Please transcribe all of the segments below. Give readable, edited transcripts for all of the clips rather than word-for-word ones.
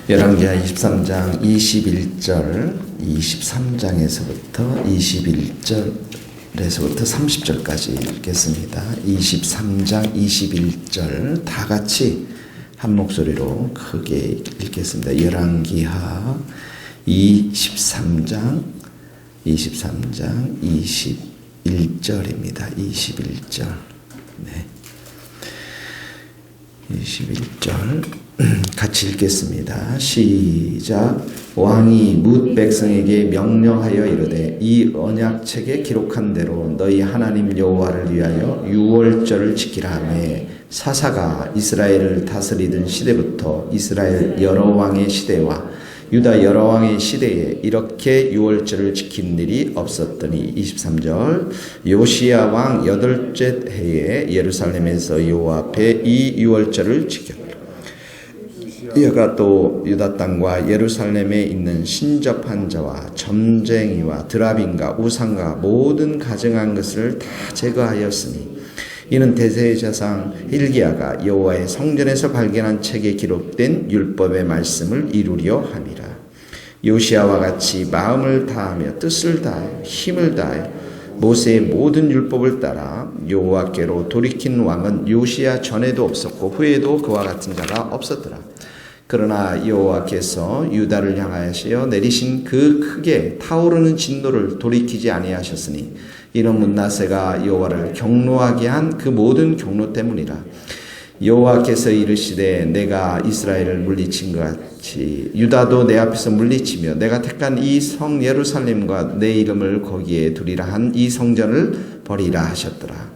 열왕기하 23장 21절 23장에서부터 21절에서부터 30절까지 읽겠습니다. 23장 21절 다 같이 한 목소리로 크게 읽겠습니다. 열왕기하 23장 21절입니다. 21절. 네. 21절 같이 읽겠습니다. 시작. 왕이 뭇 백성에게 명령하여 이르되 이 언약책에 기록한 대로 너희 하나님 여호와를 위하여 유월절을 지키라 하매 사사가 이스라엘을 다스리던 시대부터 이스라엘 여러 왕의 시대와 유다 여러 왕의 시대에 이렇게 유월절을 지킨 일이 없었더니 23절 요시야 왕 8째 해에 예루살렘에서 여호와 앞에 이 유월절을 지켰다. 이어가 또 유다 땅과 예루살렘에 있는 신접한 자와 점쟁이와 드라빔과 우상과 모든 가증한 것을 다 제거하였으니 이는 대제사장 hil기야가 여호와의 성전에서 발견한 책에 기록된 율법의 말씀을 이루려 함이라. 요시야와 같이 마음을 다하며 뜻을 다하여 힘을 다하여 모세의 모든 율법을 따라 여호와께로 돌이킨 왕은 요시야 전에도 없었고 후에도 그와 같은 자가 없었더라. 그러나 여호와께서 유다를 향하여 내리신 그 크게 타오르는 진노를 돌이키지 아니하셨으니 이는 므낫세가 여호와를 경노하게 한 그 모든 경노 때문이라. 여호와께서 이르시되 내가 이스라엘을 물리친 것 같이 유다도 내 앞에서 물리치며 내가 택한 이 성 예루살렘과 내 이름을 거기에 두리라 한 이 성전을 버리라 하셨더라.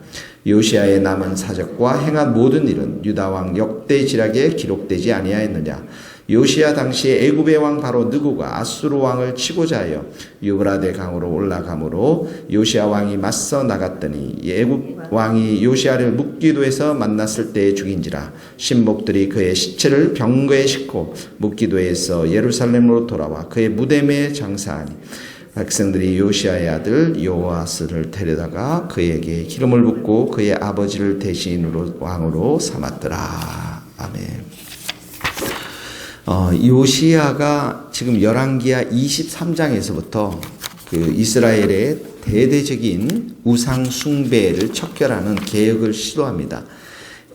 요시야의 남은 사적과 행한 모든 일은 유다 왕 역대지략에 기록되지 아니하였느냐. 요시야 당시에 애굽의 왕 바로 느고가 아수르 왕을 치고자 하여 유브라데 강으로 올라가므로 요시야 왕이 맞서 나갔더니 애굽 왕이 요시야를 묵기도에서 만났을 때에 죽인지라. 신복들이 그의 시체를 병거에 싣고 묵기도에서 예루살렘으로 돌아와 그의 무덤에 장사하니 백성들이 요시야의 아들 요아스를 데려다가 그에게 기름을 붓고 그의 아버지를 대신으로 왕으로 삼았더라. 아멘. 요시야가 지금 열왕기하 23장에서부터 그 이스라엘의 대대적인 우상 숭배를 척결하는 개혁을 시도합니다.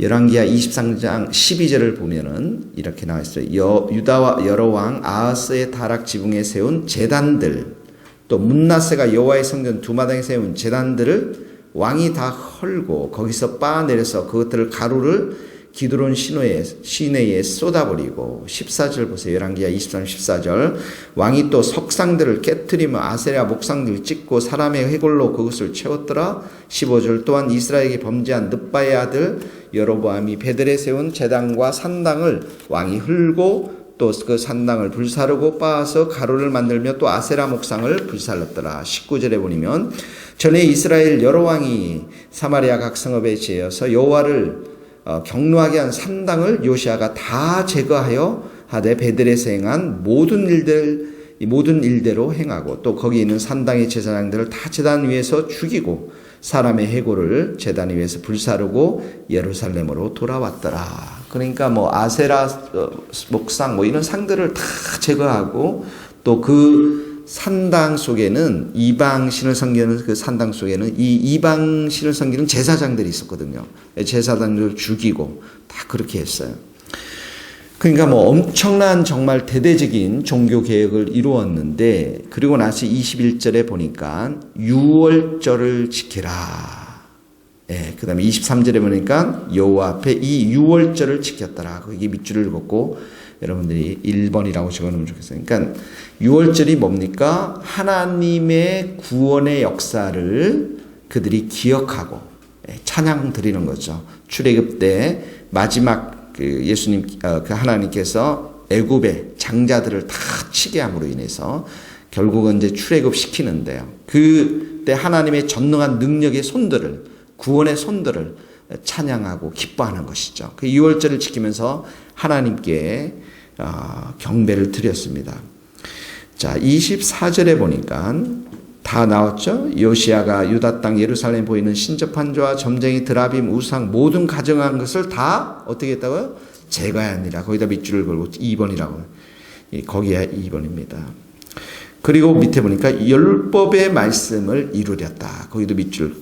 열왕기하 23장 12절을 보면은 이렇게 나와 있어요. 유다와 여러 왕 아하스의 타락 지붕에 세운 제단들, 또 므낫세가 여호와의 성전 두마당에 세운 제단들을 왕이 다 헐고 거기서 빻아내려서 그것들을 가루를 기드론 시내에 쏟아버리고 14절 보세요. 열왕기하 23장 14절 왕이 또 석상들을 깨트리며 아세라 목상들을 찍고 사람의 해골로 그것을 채웠더라. 15절 또한 이스라엘에게 범죄한 느바의 아들 여로보암이 베들에 세운 제단과 산당을 왕이 헐고 또 그 산당을 불사르고 빻아서 가루를 만들며 또 아세라 목상을 불살랐더라. 19절에 보면 전에 이스라엘 여러 왕이 사마리아 각 성읍에 지어서 여호와를 경노하게 한 산당을 요시야가 다 제거하여 하되 베들에서 행한 모든 일대로 행하고 또 거기 있는 산당의 제사장들을 다 제단 위에서 죽이고 사람의 해골을 제단 위에서 불사르고 예루살렘으로 돌아왔더라. 그러니까 뭐 아세라 목상 뭐 이런 상들을 다 제거하고 또 그 산당 속에는 이방신을 섬기는 그 산당 속에는 이 이방신을 섬기는 제사장들이 있었거든요. 제사장들을 죽이고 다 그렇게 했어요. 그러니까 뭐 엄청난 정말 대대적인 종교 개혁을 이루었는데 그리고 나서 21절에 보니까 유월절을 지키라. 예, 그 다음에 23절에 보니까 여호와 앞에 이 유월절을 지켰더라. 거기 밑줄을 긋고 여러분들이 1번이라고 적어놓으면 좋겠어요. 그러니까 유월절이 뭡니까? 하나님의 구원의 역사를 그들이 기억하고 찬양 드리는 거죠. 출애굽 때 마지막 그 예수님 그 하나님께서 애굽의 장자들을 다 치게 함으로 인해서 결국은 이제 출애굽 시키는데요. 그때 하나님의 전능한 능력의 손들을 구원의 손들을 찬양하고 기뻐하는 것이죠. 그 유월절을 지키면서 하나님께 경배를 드렸습니다. 자, 24절에 보니까 다 나왔죠. 요시야가 유다 땅 예루살렘 보이는 신접한 자와 점쟁이 드라빔 우상 모든 가정한 것을 다 어떻게 했다고요? 제거하니라. 거기다 밑줄을 걸고 2번이라고. 거기에 2번입니다. 그리고 밑에 보니까 율법의 말씀을 이루렸다. 거기도 밑줄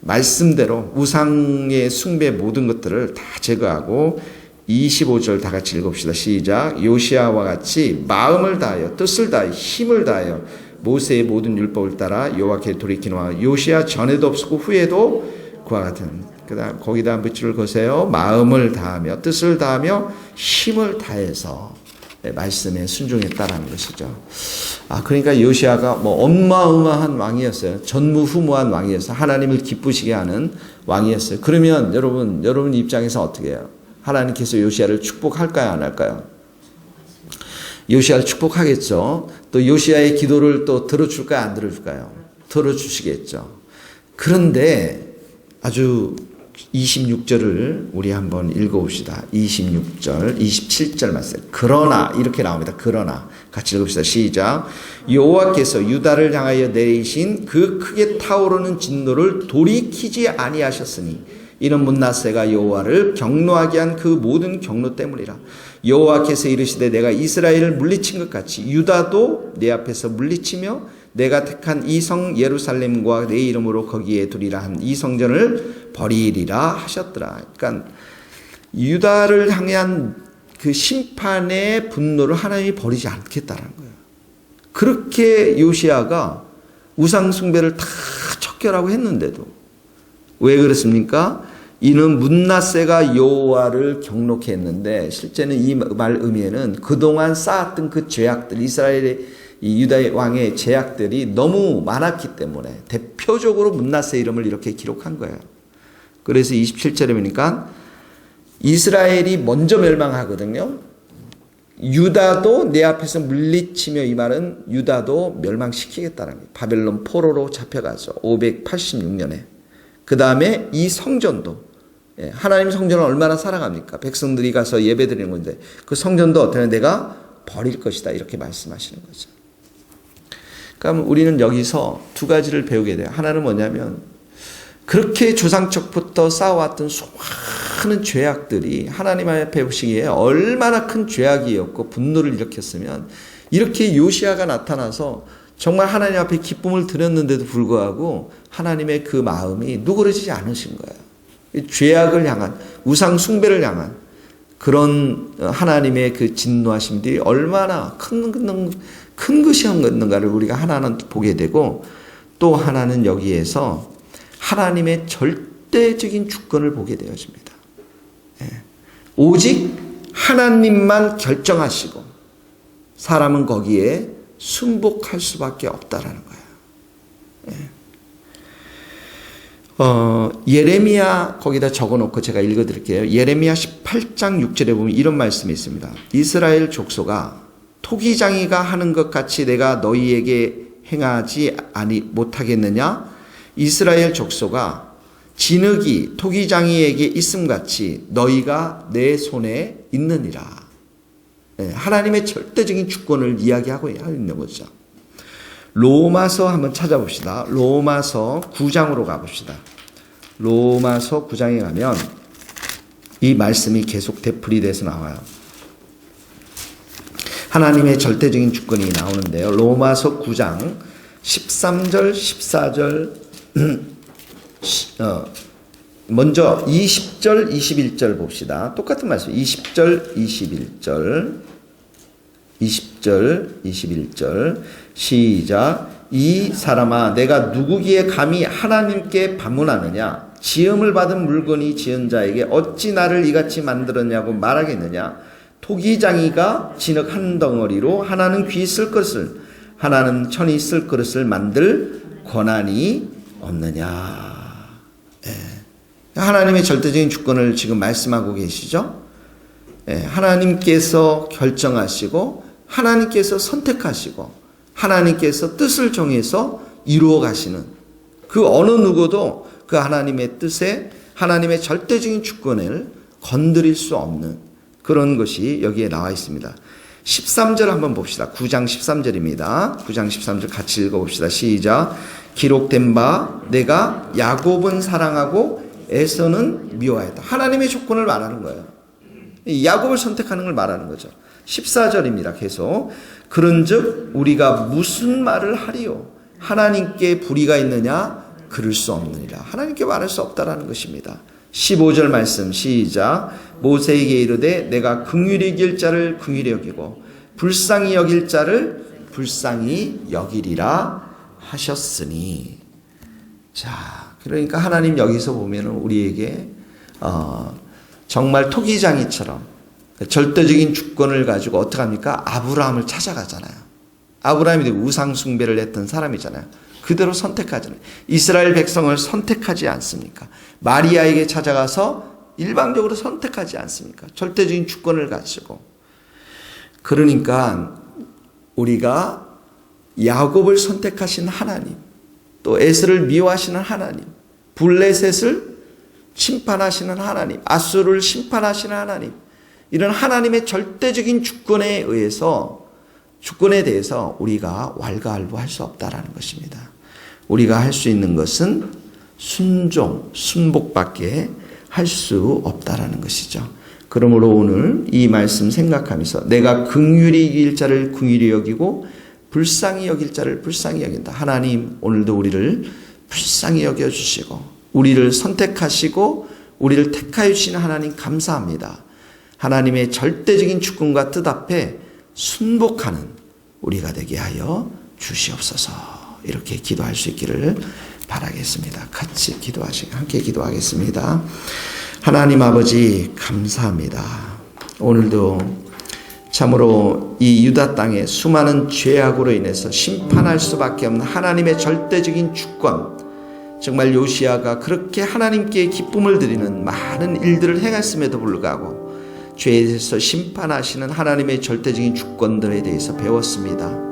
말씀대로 우상의 숭배 모든 것들을 다 제거하고 25절 다 같이 읽읍시다. 시작. 요시아와 같이 마음을 다하여 뜻을 다하여 힘을 다하여 모세의 모든 율법을 따라 여호와께 돌이키노라. 요시아 전에도 없었고 후에도 그와 같은. 그다음 거기다 밑줄을 그으세요. 마음을 다하며 뜻을 다하며 힘을 다해서 말씀에 순종했다라는 것이죠. 그러니까 요시아가 어마어마한 왕이었어요. 전무후무한 왕이었어요. 하나님을 기쁘시게 하는 왕이었어요. 그러면 여러분 입장에서 어떻게 해요? 하나님께서 요시아를 축복할까요, 안 할까요? 요시아를 축복하겠죠. 또 요시아의 기도를 또 들어줄까요, 안 들어줄까요? 들어주시겠죠. 그런데 아주 26절을 우리 한번 읽어봅시다. 26절, 27절 말씀. 그러나 이렇게 나옵니다. 그러나 같이 읽읍시다. 시작. 여호와께서 유다를 향하여 내리신 그 크게 타오르는 진노를 돌이키지 아니하셨으니 이는 므낫세가 여호와를 경노하게 한 그 모든 경노 때문이라. 여호와께서 이르시되 내가 이스라엘을 물리친 것 같이 유다도 내 앞에서 물리치며 내가 택한 이 성 예루살렘과 내 이름으로 거기에 두리라 한 이 성전을 버리리라 하셨더라. 그러니까 유다를 향한 그 심판의 분노를 하나님이 버리지 않겠다는 거예요. 그렇게 요시아가 우상 숭배를 다 척결하고 했는데도 왜 그렇습니까? 이는 므낫세가 여호와를 경노케 했는데 실제는 이 말 의미에는 그동안 쌓았던 그 죄악들, 이스라엘의 이 유다의 왕의 죄악들이 너무 많았기 때문에 대표적으로 므낫세 이름을 이렇게 기록한 거예요. 그래서 27절에 보니까 이스라엘이 먼저 멸망하거든요. 유다도 내 앞에서 물리치며, 이 말은 유다도 멸망시키겠다는 거예요. 바벨론 포로로 잡혀가서 586년에. 그 다음에 이 성전도, 하나님 성전을 얼마나 사랑합니까? 백성들이 가서 예배 드리는 건데 그 성전도 어떻게 내가 버릴 것이다, 이렇게 말씀하시는 거죠. 그럼 우리는 여기서 두 가지를 배우게 돼요. 하나는 뭐냐면 그렇게 조상적부터 쌓아왔던 수많은 죄악들이 하나님 앞에 보시기에 얼마나 큰 죄악이었고 분노를 일으켰으면 이렇게 요시아가 나타나서 정말 하나님 앞에 기쁨을 드렸는데도 불구하고 하나님의 그 마음이 누그러지지 않으신 거예요. 죄악을 향한, 우상 숭배를 향한 그런 하나님의 그 진노하심들이 얼마나 큰 것이었는가를 우리가 하나는 보게 되고, 또 하나는 여기에서 하나님의 절대적인 주권을 보게 되어집니다. 오직 하나님만 결정하시고 사람은 거기에 순복할 수밖에 없다라는 거예요. 예레미야 거기다 적어놓고 제가 읽어드릴게요. 예레미야 18장 6절에 보면 이런 말씀이 있습니다. 이스라엘 족속아, 토기장이가 하는 것 같이 내가 너희에게 행하지 못하겠느냐? 이스라엘 족속아, 진흙이 토기장이에게 있음같이 너희가 내 손에 있느니라. 하나님의 절대적인 주권을 이야기하고 있는 거죠. 로마서 한번 찾아봅시다. 로마서 9장으로 가봅시다. 로마서 9장에 가면 이 말씀이 계속 되풀이돼서 나와요. 하나님의 절대적인 주권이 나오는데요. 로마서 9장 13절, 14절, 먼저 20절, 21절 봅시다. 똑같은 말씀. 20절, 21절. 20절, 21절. 시작. 이 사람아, 내가 누구기에 감히 하나님께 반문하느냐? 지음을 받은 물건이 지은 자에게 어찌 나를 이같이 만들었냐고 말하겠느냐? 토기장이가 진흙 한 덩어리로 하나는 귀 쓸 것을, 하나는 천이 쓸 그릇을 만들 권한이 없느냐. 하나님의 절대적인 주권을 지금 말씀하고 계시죠. 하나님께서 결정하시고 하나님께서 선택하시고 하나님께서 뜻을 정해서 이루어 가시는 그 어느 누구도 그 하나님의 뜻에, 하나님의 절대적인 주권을 건드릴 수 없는 그런 것이 여기에 나와 있습니다. 13절 한번 봅시다. 9장 13절입니다. 9장 13절 같이 읽어봅시다. 시작. 기록된 바 내가 야곱은 사랑하고 에서는 미워하였다. 하나님의 조건을 말하는 거예요. 야곱을 선택하는 걸 말하는 거죠. 14절입니다. 계속. 그런즉 우리가 무슨 말을 하리요? 하나님께 불의가 있느냐? 그럴 수 없느니라. 하나님께 말할 수 없다라는 것입니다. 15절 말씀 시작. 모세에게 이르되 내가 긍휼히 여길 자를 긍휼히 여기고 불쌍히 여길 자를 불쌍히 여기리라 하셨으니. 자, 그러니까 하나님 여기서 보면은 우리에게 정말 토기장이처럼 절대적인 주권을 가지고 어떻게 합니까? 아브라함을 찾아가잖아요. 아브라함이 우상 숭배를 했던 사람이잖아요. 그대로 선택하잖아요. 이스라엘 백성을 선택하지 않습니까? 마리아에게 찾아가서 일방적으로 선택하지 않습니까? 절대적인 주권을 가지고. 그러니까 우리가 야곱을 선택하신 하나님, 또 에스를 미워하시는 하나님, 블레셋을 심판하시는 하나님, 아수르를 심판하시는 하나님, 이런 하나님의 절대적인 주권에 대해서 우리가 왈가왈부할 수 없다라는 것입니다. 우리가 할 수 있는 것은 순종, 순복밖에 할 수 없다라는 것이죠. 그러므로 오늘 이 말씀 생각하면서 내가 긍휼히 여길 자를 긍휼히 여기고 불쌍히 여길 자를 불쌍히 여긴다. 하나님 오늘도 우리를 불쌍히 여겨주시고 우리를 선택하시고 우리를 택하여 주시는 하나님 감사합니다. 하나님의 절대적인 주권과 뜻 앞에 순복하는 우리가 되게 하여 주시옵소서. 이렇게 기도할 수 있기를 바라겠습니다. 같이 함께 기도하겠습니다. 하나님 아버지 감사합니다. 오늘도 참으로 이 유다 땅에 수많은 죄악으로 인해서 심판할 수밖에 없는 하나님의 절대적인 주권, 정말 요시야가 그렇게 하나님께 기쁨을 드리는 많은 일들을 행했음에도 불구하고 죄에 대해서 심판하시는 하나님의 절대적인 주권들에 대해서 배웠습니다.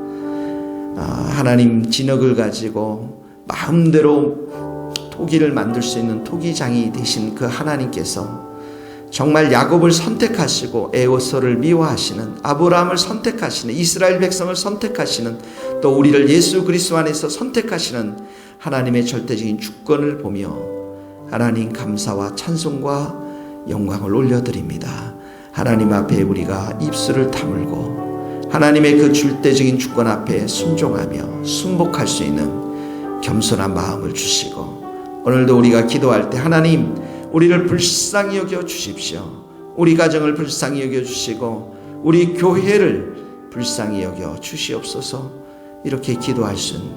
하나님 진흙을 가지고 마음대로 토기를 만들 수 있는 토기장이 되신 그 하나님께서 정말 야곱을 선택하시고 에서를 미워하시는 아브라함을 선택하시는 이스라엘 백성을 선택하시는 또 우리를 예수 그리스도 안에서 선택하시는 하나님의 절대적인 주권을 보며 하나님 감사와 찬송과 영광을 올려드립니다. 하나님 앞에 우리가 입술을 다물고 하나님의 그 절대적인 주권 앞에 순종하며 순복할 수 있는 겸손한 마음을 주시고 오늘도 우리가 기도할 때 하나님 우리를 불쌍히 여겨 주십시오. 우리 가정을 불쌍히 여겨 주시고 우리 교회를 불쌍히 여겨 주시옵소서. 이렇게 기도할 수 있는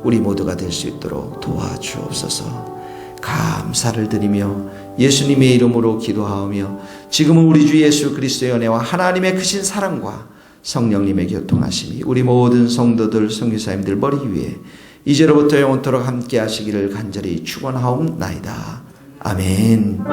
우리 모두가 될 수 있도록 도와주옵소서. 감사를 드리며 예수님의 이름으로 기도하오며 지금은 우리 주 예수 그리스도의 은혜와 하나님의 크신 사랑과 성령님의 교통하심이 우리 모든 성도들 선교사님들 머리 위에 이제로부터 영원토록 함께 하시기를 간절히 축원하옵나이다. 아멘.